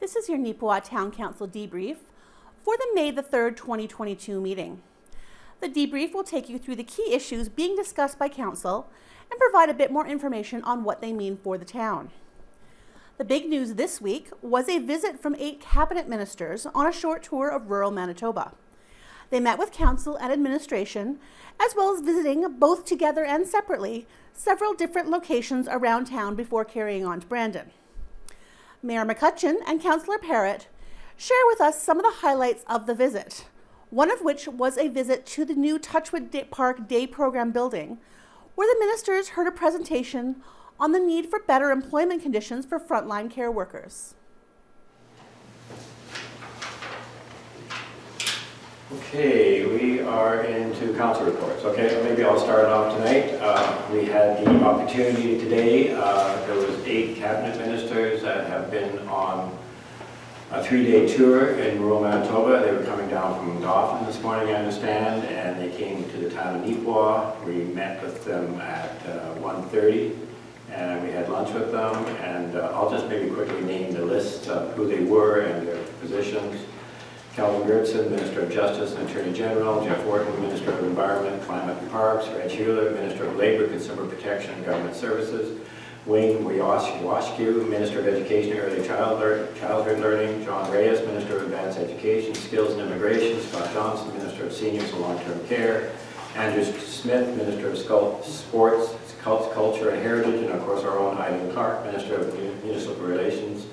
This is your Neepawa Town Council Debrief for the May the 3rd, 2022 meeting. The debrief will take you through the key issues being discussed by Council and provide a bit more information on what they mean for the town. The big news this week was a visit from 8 cabinet ministers on a short tour of rural Manitoba. They met with Council and administration, as well as visiting, both together and separately, several different locations around town before carrying on to Brandon. Mayor McCutcheon and Councillor Parrott share with us some of the highlights of the visit, one of which was a visit to the new Touchwood Park Day Program building, where the ministers heard a presentation on the need for better employment conditions for frontline care workers. Okay, we are into council reports. Okay, maybe I'll start off tonight. We had the opportunity today. There was 8 cabinet ministers that have been on a 3-day tour in rural Manitoba. They were coming down from Dauphin this morning, I understand, and they came to the town of Neepawa. We met with them at 1:30, and we had lunch with them. And I'll just maybe quickly name the list of who they were and their positions. Calvin Gertson, Minister of Justice and Attorney General; Jeff Wharton, Minister of Environment, Climate and Parks; Reg Hewler, Minister of Labour, Consumer Protection and Government Services; Wayne Washkew, Minister of Education and Early Childhood Learning; John Reyes, Minister of Advanced Education, Skills and Immigration; Scott Johnson, Minister of Seniors and Long-Term Care; Andrew Smith, Minister of Sports, Culture and Heritage; and of course our own Eileen Clark, Minister of Municipal Relations.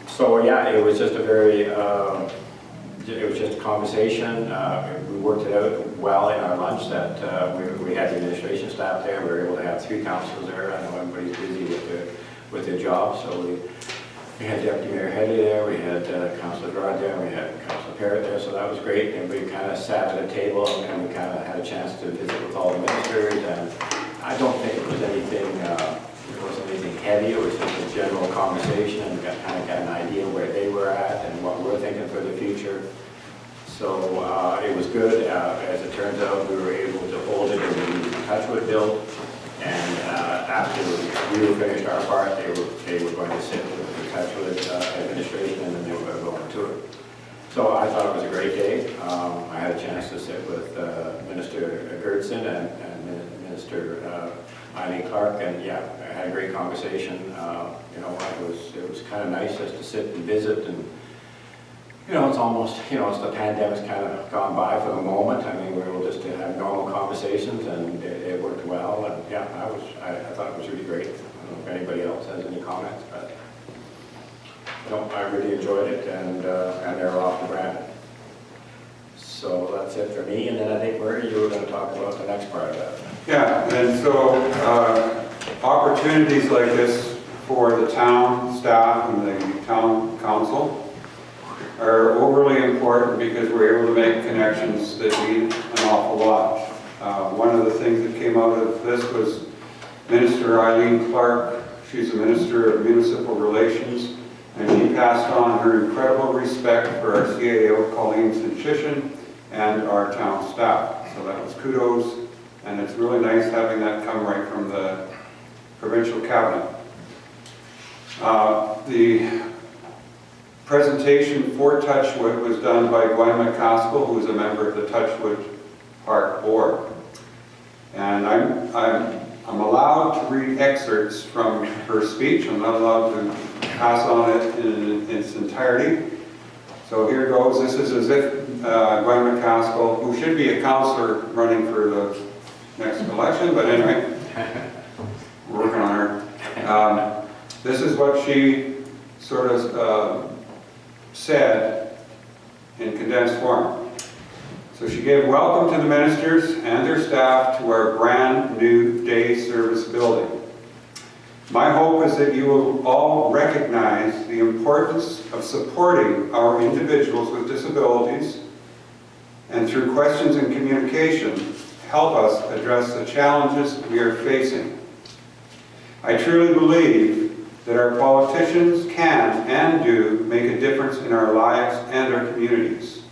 So yeah, it was just a very, it was just a conversation. We worked it out well in our lunch that we had the administration staff there. We were able to have 3 councillors there. I know everybody's busy with their jobs, so we had Deputy Mayor Headley there, we had Councillor Gerard there, we had Councillor Parrott there, so that was great. Everybody kind of sat at a table and we kind of had a chance to visit with all the ministers, and I don't think it was anything heavy. It was just a general conversation, and we kind of got an idea where they were at and what we're thinking for the future. So it was good. As it turns out, we were able to hold it in the Touchwood build, and after we were finished our part, they were going to sit with the Touchwood administration, and then they were going to tour. So I thought it was a great day. I had a chance to sit with Minister Gertson and Minister Eileen Clark, and yeah, I had a great conversation. You know, it was kind of nice just to sit and visit, and you know, it's almost, you know, it's the pandemic's kind of gone by for the moment. I mean, we were able just to have normal conversations, and it worked well. And yeah, I thought it was really great. I don't know if anybody else has any comments, but no, I really enjoyed it, and they're off to Brandon. So that's it for me, and then I think Murray, you were going to talk about the next part of that. Yeah, and so opportunities like this for the town staff and the town council are overly important because we're able to make connections that mean an awful lot. One of the things that came out of this was Minister Eileen Clark. She's the Minister of Municipal Relations, and she passed on her incredible respect for our CAO, Colleen Sinchishin, and our town staff. So that was kudos. And it's really nice having that come right from the provincial cabinet. The presentation for Touchwood was done by Gwen McCaskill, who is a member of the Touchwood Park Board. And I'm allowed to read excerpts from her speech. I'm not allowed to pass on it in its entirety. So here goes. This is as if Gwen McCaskill, who should be a councillor running for the next election, but anyway, we're working on her. This is what she sort of said in condensed form. So she gave welcome to the ministers and their staff to our brand new day service building. My hope is that you will all recognize the importance of supporting our individuals with disabilities, and through questions and communication, help us address the challenges we are facing. I truly believe that our politicians can and do make a difference in our lives and our communities.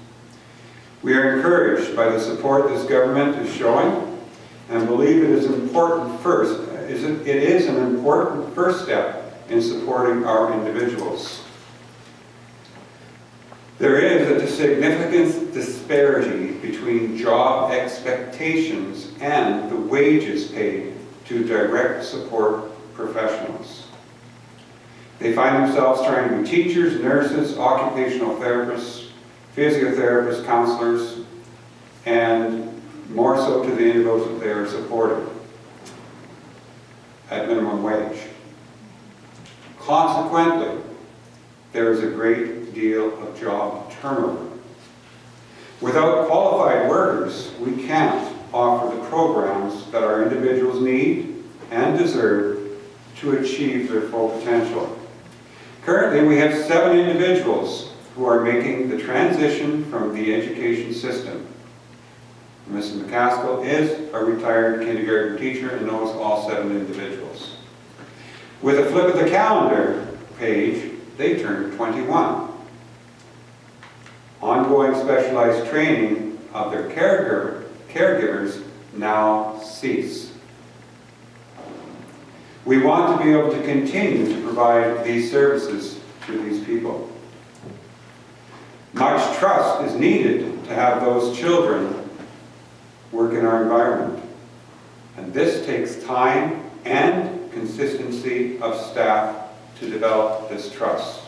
We are encouraged by the support this government is showing, and believe it is an important first step in supporting our individuals. There is a significant disparity between job expectations and the wages paid to direct support professionals. They find themselves trying to be teachers, nurses, occupational therapists, physiotherapists, counselors, and more so to the individuals that they are supporting at minimum wage. Consequently, there is a great deal of job turnover. Without qualified workers, we can't offer the programs that our individuals need and deserve to achieve their full potential. Currently, we have 7 individuals who are making the transition from the education system. Mrs. McCaskill is a retired kindergarten teacher and knows all 7 individuals. With a flip of the calendar page, they turn 21. Ongoing specialized training of their caregivers now cease. We want to be able to continue to provide these services to these people. Much trust is needed to have those children work in our environment. And this takes time and consistency of staff to develop this trust.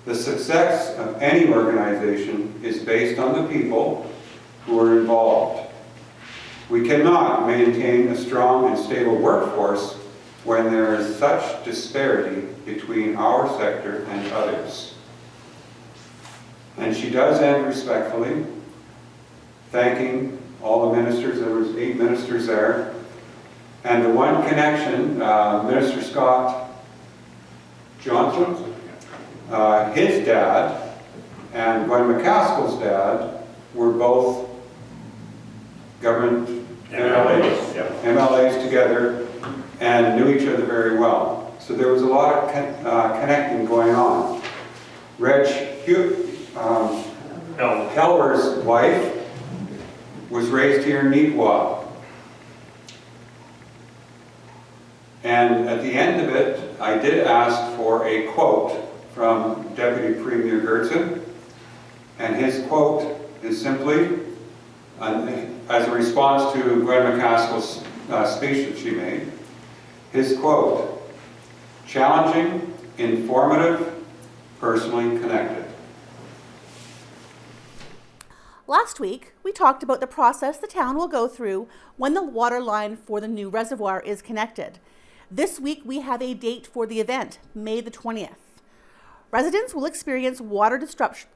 The success of any organization is based on the people who are involved. We cannot maintain a strong and stable workforce when there is such disparity between our sector and others. And she does end respectfully, thanking all the ministers. There was 8 ministers there. And the one connection, Minister Scott Johnson, his dad and Gwen McCaskill's dad were both government MLAs together and knew each other very well. So there was a lot of connecting going on. Reg Helwer's wife was raised here in Neepawa. And at the end of it, I did ask for a quote from Deputy Premier Gertzen. And his quote is simply, as a response to Gwen McCaskill's speech that she made, his quote, challenging, informative, personally connected. Last week, we talked about the process the town will go through when the water line for the new reservoir is connected. This week, we have a date for the event, May the 20th. Residents will experience water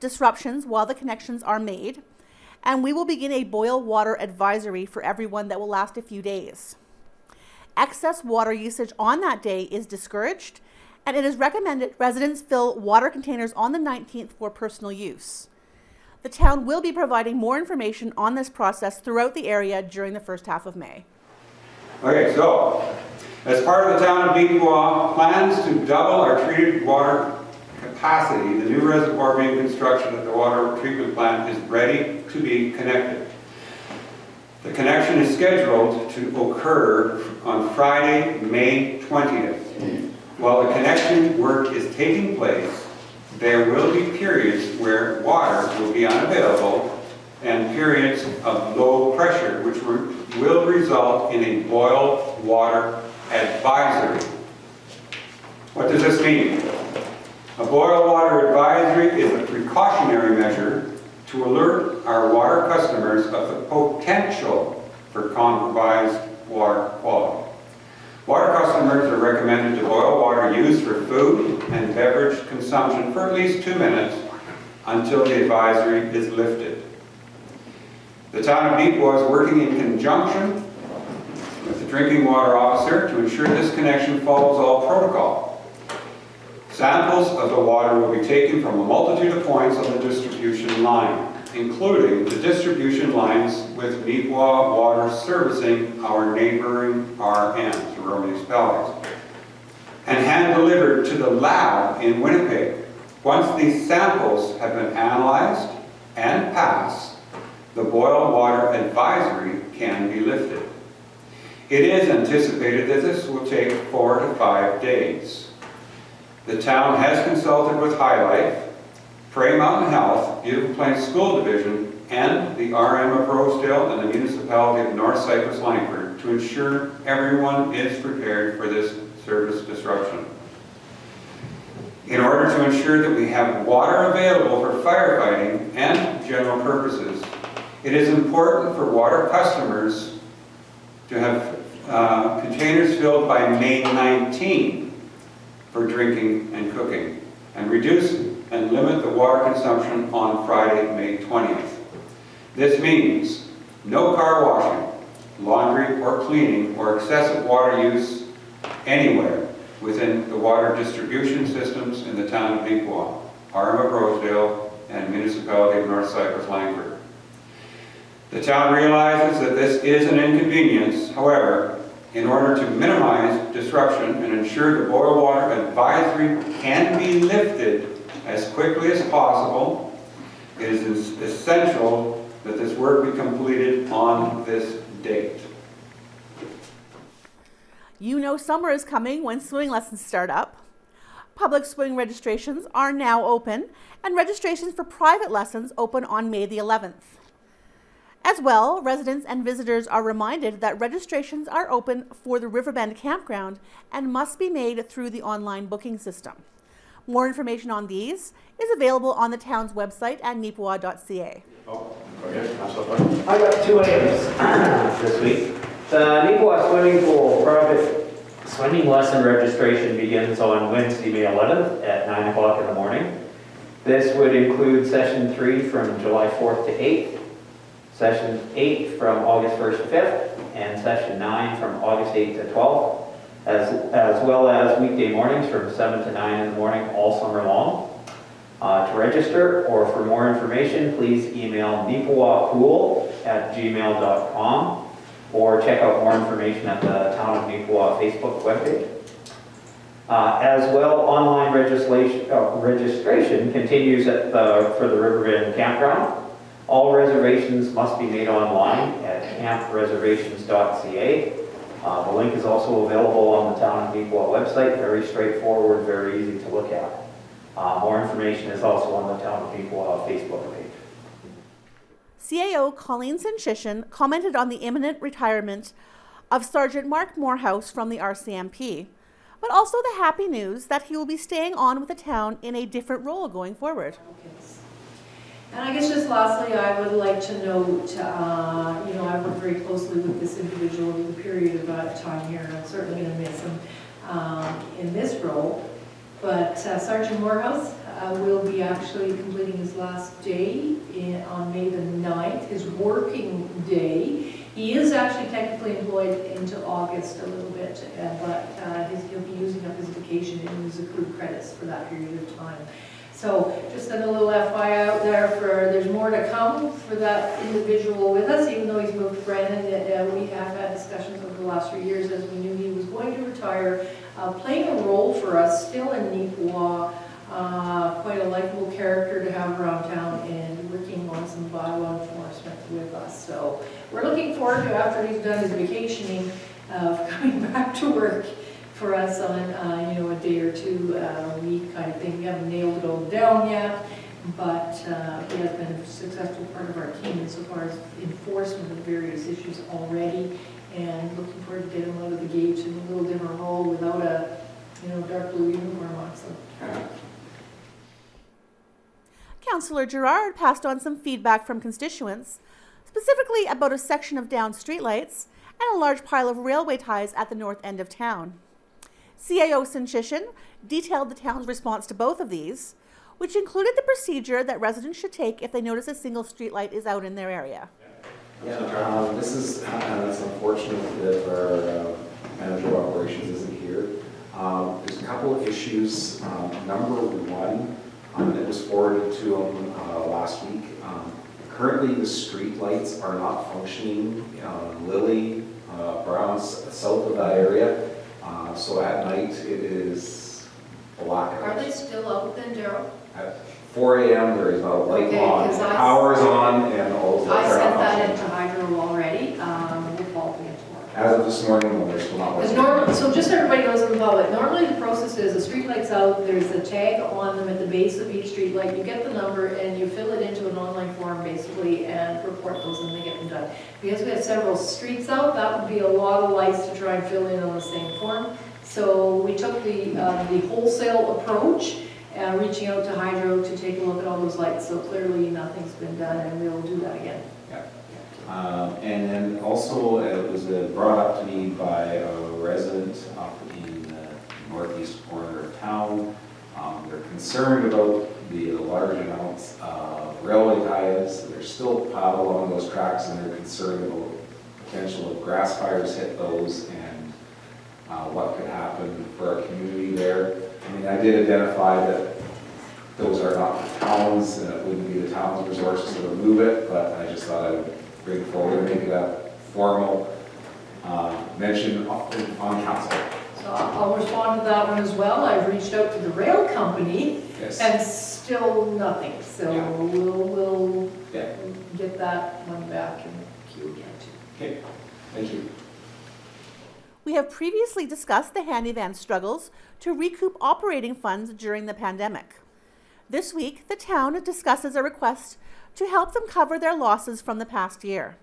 disruptions while the connections are made, and we will begin a boil water advisory for everyone that will last a few days. Excess water usage on that day is discouraged, and it is recommended residents fill water containers on the 19th for personal use. The town will be providing more information on this process throughout the area during the first half of May. Okay, so as part of the town of Neepawa plans to double our treated water capacity, the new reservoir being constructed at the water treatment plant is ready to be connected. The connection is scheduled to occur on Friday, May 20th. While the connection work is taking place, there will be periods where water will be unavailable and periods of low pressure, which will result in a boil water advisory. What does this mean? A boil water advisory is a precautionary measure to alert our water customers of the potential for compromised water quality. Water customers are recommended to boil water used for food and beverage consumption for at least 2 minutes until the advisory is lifted. The town of Neepawa is working in conjunction with the drinking water officer to ensure this connection follows all protocol. Samples of the water will be taken from a multitude of points on the distribution line, including the distribution lines with Neepawa water servicing our neighboring RMs, rural municipalities, and hand-delivered to the lab in Winnipeg. Once these samples have been analyzed and passed, the boil water advisory can be lifted. It is anticipated that this will take 4 to 5 days. The town has consulted with High Life, Prairie Mountain Health, Beautiful Plains School Division, and the RM of Rosedale and the municipality of North Cypress Langford to ensure everyone is prepared for this service disruption. In order to ensure that we have water available for firefighting and general purposes, it is important for water customers to have containers filled by May 19 for drinking and cooking, and reduce and limit the water consumption on Friday, May 20th. This means no car washing, laundry or cleaning, or excessive water use anywhere within the water distribution systems in the town of Neepawa, RM of Rosedale, and municipality of North Cypress Langford. The town realizes that this is an inconvenience. However, in order to minimize disruption and ensure the boil water advisory can be lifted as quickly as possible, it is essential that this work be completed on this date. You know summer is coming when swimming lessons start up. Public swimming registrations are now open, and registrations for private lessons open on May the 11th. As well, residents and visitors are reminded that registrations are open for the Riverbend Campground and must be made through the online booking system. More information on these is available on the town's website at neepawa.ca. Oh, okay, Councilor Buck. I got 2 items this week. The Neepawa Swimming Pool private swimming lesson registration begins on Wednesday, May 11th at 9 o'clock in the morning. This would include session 3 from July 4th to 8th, session 8 from August 1st to 5th, and session 9 from August 8th to 12th, as well as weekday mornings from 7 to 9 in the morning all summer long. To register or for more information, please email neepawapool@gmail.com or check out more information at the Town of Neepawa Facebook webpage. As well, online registration continues for the Riverbend Campground. All reservations must be made online at campreservations.ca. The link is also available on the Town of Neepawa website. Very straightforward, very easy to look at. More information is also on the Town of Neepawa Facebook page. CAO Colleen Sinshishin commented on the imminent retirement of Sergeant Mark Morehouse from the RCMP, but also the happy news that he will be staying on with the town in a different role going forward. And I guess just lastly, I would like to note, I worked very closely with this individual over the period of time here, and I'm certainly going to miss him in this role. But Sergeant Morehouse will be actually completing his last day on May the 9th, his working day. He is actually technically employed into August a little bit, but he'll be using up his vacation and his accrued credits for that period of time. So just a little FYI out there there's more to come for that individual with us, even though he's moved to Brandon. We have had discussions over the last few years as we knew he was going to retire, playing a role for us still in Neepawa, quite a likable character to have around town and working on some bylaw enforcement with us. So we're looking forward to, after he's done his vacationing, coming back to work for us on a day or two a week kind of thing. We haven't nailed it all down yet, but he has been a successful part of our team insofar as enforcement of various issues already, and looking forward to getting him out of the gates in a little different role without a dark blue uniform on. So. Councillor Gerard passed on some feedback from constituents, specifically about a section of downed streetlights and a large pile of railway ties at the north end of town. CAO Sinshishin detailed the town's response to both of these, which included the procedure that residents should take if they notice a single streetlight is out in their area. Yeah, this is, it's unfortunate that our manager of operations isn't here. There's a couple of issues. Number one, it was forwarded to him last week. Currently, the street lights are not functioning. Lily, Brown's south of that area. So at night, it is blackout. Are they still out then, Daryl? At 4 a.m. there is not a light Okay, on, power's on, and all the lights I are sent not that functioning. into Hydro already. We'll follow it tomorrow. As of this morning, no, they're still not Because working. so just so everybody knows in the public, normally the process is a street light's out, there's a tag on them at the base of each street light, you get the number and you fill it into an online form basically and report those and they get them done. Because we have several streets out, that would be a lot of lights to try and fill in on the same form. So we took the wholesale approach, reaching out to Hydro to take a look at all those lights. So clearly nothing's been done and we'll do that again. And then also, it was brought up to me by a resident up in the northeast corner of town. They're concerned about the large amounts of railway ties. They're still piled along those tracks, and they're concerned about potential of grass fires hit those and what could happen for our community there. I mean, I did identify that those are not the towns, and it wouldn't be the town's resources to remove it, but I just thought I would bring forward, make it a formal mention on council. So I'll respond to that one as well. I've reached out to the rail company Yes. and still nothing. So Yeah. we'll Yeah. get that one back in the queue again too. Okay, thank you. We have previously discussed the handyvan struggles to recoup operating funds during the pandemic. This week, the town discusses a request to help them cover their losses from the past year,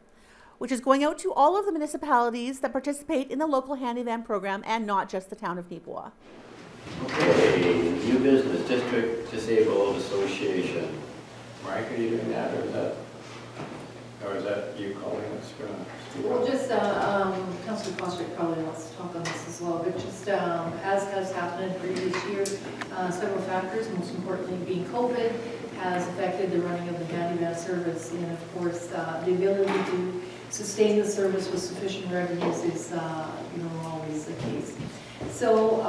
which is going out to all of the municipalities that participate in the local handyvan program and not just the town of Neepawa. Okay, new business, District Disabled Association. Mike, are you doing that, or is that you calling us? Well, just, Councillor Foster probably wants to talk on this as well, but just as has happened in previous years, several factors, most importantly being COVID, has affected the running of the handyvan service, and of course, the ability to sustain the service with sufficient revenues is, always the case. So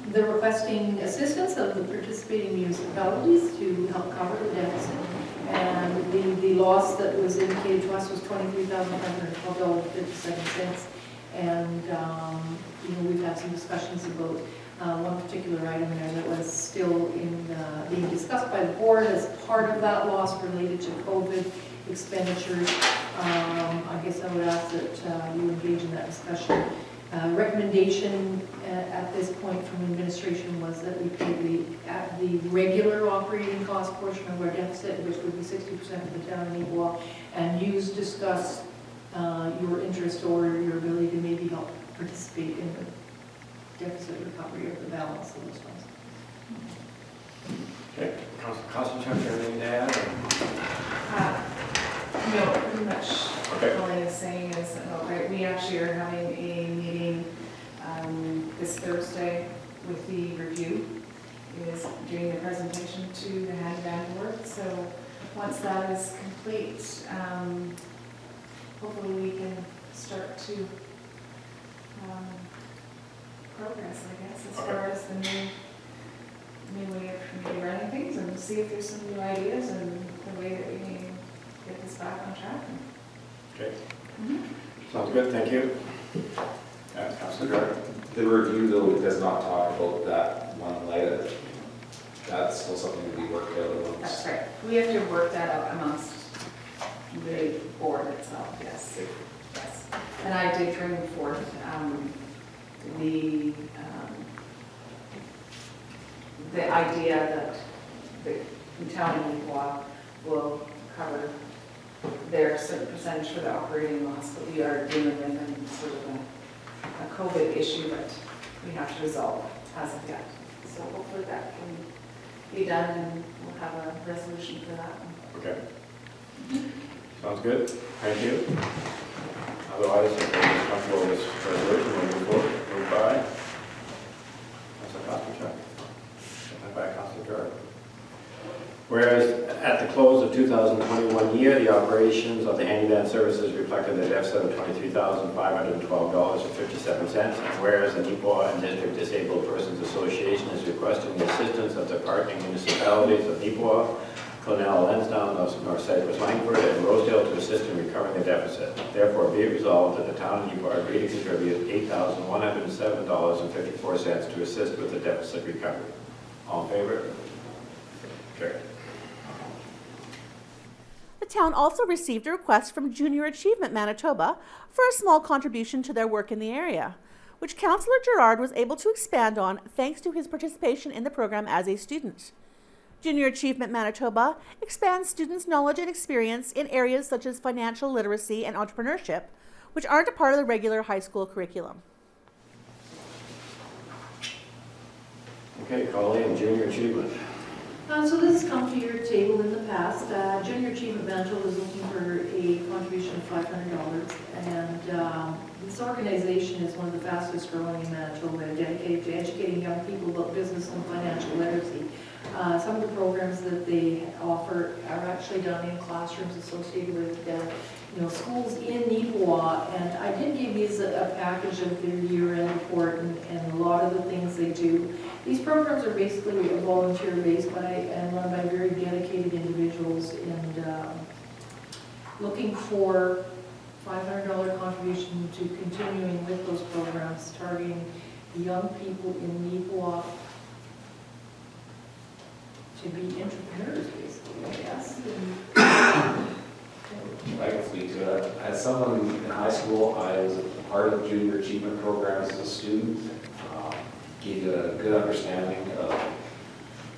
they're requesting assistance of the participating municipalities to help cover the deficit. And the loss that was indicated to us was $23,512.57. And, we've had some discussions about one particular item there that was still being discussed by the board as part of that loss related to COVID expenditures. I guess I would ask that you engage in that discussion. Recommendation at this point from administration was that we pay the regular operating cost portion of our deficit, which would be 60% of the town of Neepawa, and discuss your interest or your ability to maybe help participate in the deficit recovery of the balance of those funds. Okay, Councilor Chuck, anything to add? No, pretty much Okay. all I was saying is, we actually are having a meeting this Thursday with the review. It is doing the presentation to the handyman board, so once that is complete, hopefully we can start to progress, I guess, as far as the new way of maybe running things, and see if there's some new ideas and the way that we can get this back on track. Okay. Sounds good, thank you. Councilor Gardner. The review, though, does not talk about that one light. That's still something to be worked out amongst. That's right. We have to work that out amongst the board itself, yes. Yes. And I did bring forth the idea that the town of Neepawa will cover their certain percentage for the operating loss, but we are dealing with sort of a COVID issue that we have to resolve as of yet. So hopefully that can be done and we'll have a resolution for that one. Okay. Sounds good, thank you. Otherwise, if we're comfortable with this resolution, we'll move forward. Moved by Councilor Chuck. Seconded by Councilor Gardner. Whereas at the close of 2021 year, the operations of the handyman services reflected a deficit of $23,512.57. And whereas the Neepawa and District Disabled Persons Association is requesting the assistance of the partnering municipalities of Neepawa, Clonell, Lansdowne, North Cypress, Langford, and Rosedale to assist in recovering the deficit. Therefore, be it resolved that the town of Neepawa agree to contribute $8,107.54 to assist with the deficit recovery. All in favor? Carried. The town also received a request from Junior Achievement Manitoba for a small contribution to their work in the area, which Councillor Gerard was able to expand on thanks to his participation in the program as a student. Junior Achievement Manitoba expands students' knowledge and experience in areas such as financial literacy and entrepreneurship, which aren't a part of the regular high school curriculum. Okay, Colleen, Junior Achievement. So this has come to your table in the past. Junior Achievement Manitoba is looking for a contribution of $500, and this organization is one of the fastest growing in Manitoba, dedicated to educating young people about business and financial literacy. Some of the programs that they offer are actually done in classrooms associated with schools in Neepawa, and I did give these a package of their year-end report and a lot of the things they do. These programs are basically volunteer-based and run by very dedicated individuals, and looking for $500 contribution to continuing with those programs, targeting young people in Neepawa to be entrepreneurs, basically, I guess. I can speak to it. As someone in high school, I was a part of the junior achievement programs as a student. Gave you a good understanding of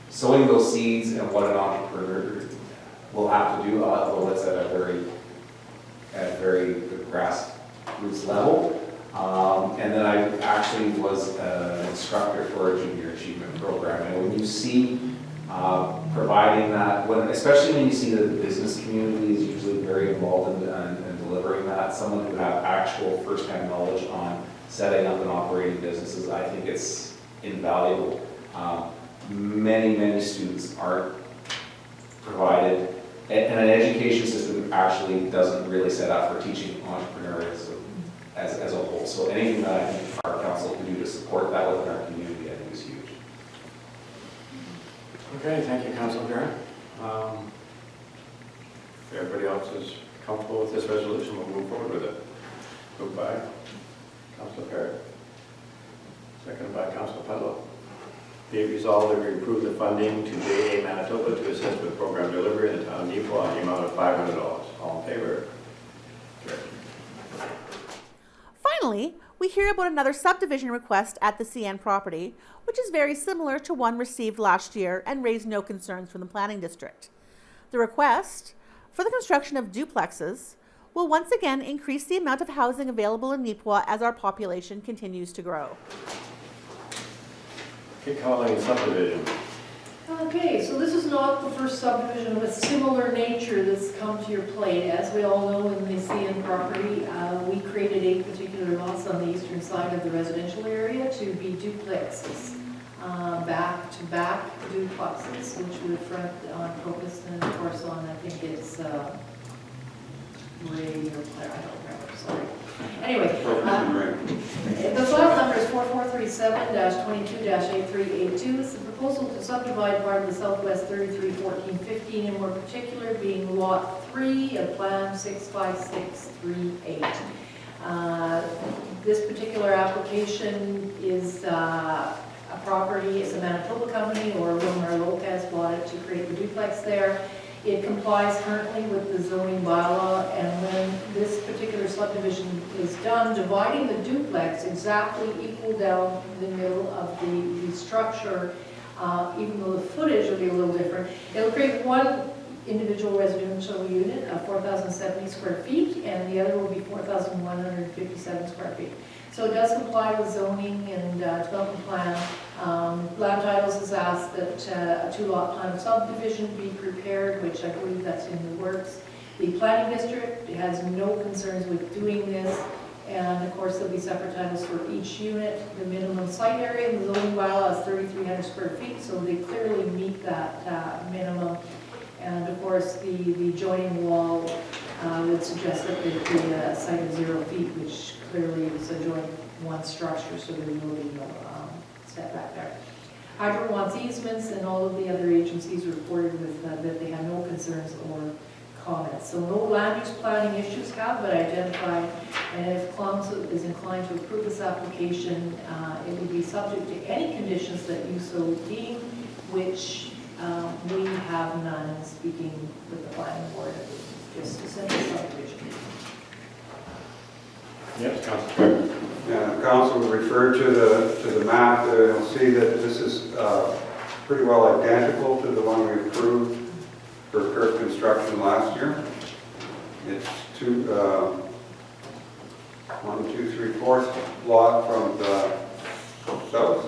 sowing those seeds and what an entrepreneur will have to do, although it's at a very grassroots level. And then I actually was an instructor for a junior achievement program. And when you see providing that, especially when you see that the business community is usually very involved in delivering that, someone who have actual first-hand knowledge on setting up and operating businesses, I think it's invaluable. Many students aren't provided, and an education system actually doesn't really set up for teaching entrepreneurship as a whole. So anything that I think our council can do to support that within our community, I think is huge. Okay, thank you, Councillor Grant. If everybody else is comfortable with this resolution, we'll move forward with it. Moved by Councillor Perry. Seconded by Councillor Pedlow. Be it resolved that we approve the funding to JA Manitoba to assist with program delivery in the town of Neepawa in the amount of $500. All in favor? Carried. Finally, we hear about another subdivision request at the CN property, which is very similar to one received last year and raised no concerns from the planning district. The request for the construction of duplexes will once again increase the amount of housing available in Neepawa as our population continues to grow. Okay, Colleen, subdivision. Okay, so this is not the first subdivision of a similar nature that's come to your plate. As we all know, in the CN property, we created 8 particular lots on the eastern side of the residential area to be duplexes, back-to-back duplexes, which would front on Crocus and of course on, I think it's Ray or Claire, I don't remember, sorry. Anyway, the file number is 4437-22-8382. It's the proposal to subdivide part of the Southwest 331415, and more particular being Lot 3 of Plan 65638. This particular application is a property, it's a Manitoba company, or Wilmer Lopez bought it to create the duplex there. It complies currently with the zoning bylaw, and when this particular subdivision is done, dividing the duplex exactly equal down the middle of the structure, even though the footage will be a little different, it'll create one individual residential unit of 4,070 square feet, and the other will be 4,157 square feet. So it does comply with zoning and development plan. Land Titles has asked that a 2-lot plan of subdivision be prepared, which I believe that's in the works. The planning district has no concerns with doing this, and of course there'll be separate titles for each unit. The minimum site area in the zoning bylaw is 3,300 square feet, so they clearly meet that minimum. And of course the joining wall would suggest that there be a site of 0 feet, which clearly is a joint one structure, so there will be no step back there. Hydro wants easements, and all of the other agencies reported with that they have no concerns or comments. So no land use planning issues have been identified, and if council is inclined to approve this application, it would be subject to any conditions that you so deem, which we have none, speaking with the planning board. just a simple subdivision. Yes, Councilor. Yeah, council referred to the map, you'll see that this is pretty well identical to the one we approved for Kirk construction last year. It's 1, 2, 3, 4th lot from the south.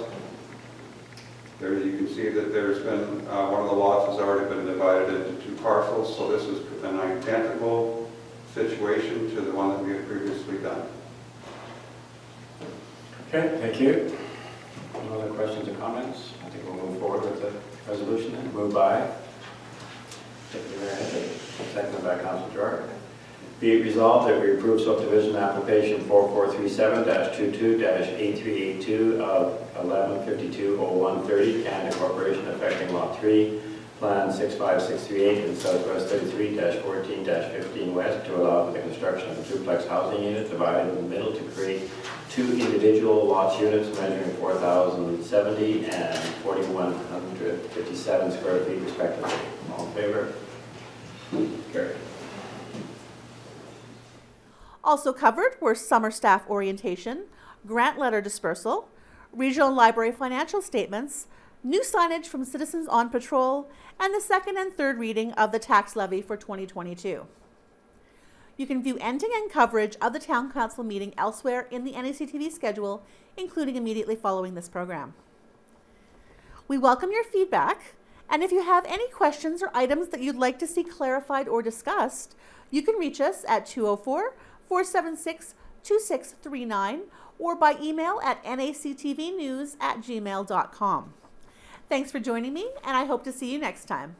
There you can see that there's been, one of the lots has already been divided into 2 parcels, so this is an identical situation to the one that we had previously done. Okay, thank you. No other questions or comments? I think we'll move forward with the resolution then. Moved by Deputy Mayor Hendrick, seconded by Councilor Jordan. Be it resolved that we approve subdivision application 4437-22-8382 of 11520130 Canada Corporation affecting Lot 3, Plan 65638 and Southwest 33-14-15 West to allow for the construction of a duplex housing unit divided in the middle to create 2 individual lots units measuring 4,070 and 4,157 square feet respectively. All in favor? Carried. Also covered were summer staff orientation, grant letter dispersal, regional library financial statements, new signage from Citizens on Patrol, and the second and third reading of the tax levy for 2022. You can view end-to-end coverage of the Town Council meeting elsewhere in the NACTV schedule, including immediately following this program. We welcome your feedback, and if you have any questions or items that you'd like to see clarified or discussed, you can reach us at 204-476-2639 or by email at nactvnews@gmail.com. Thanks for joining me, and I hope to see you next time.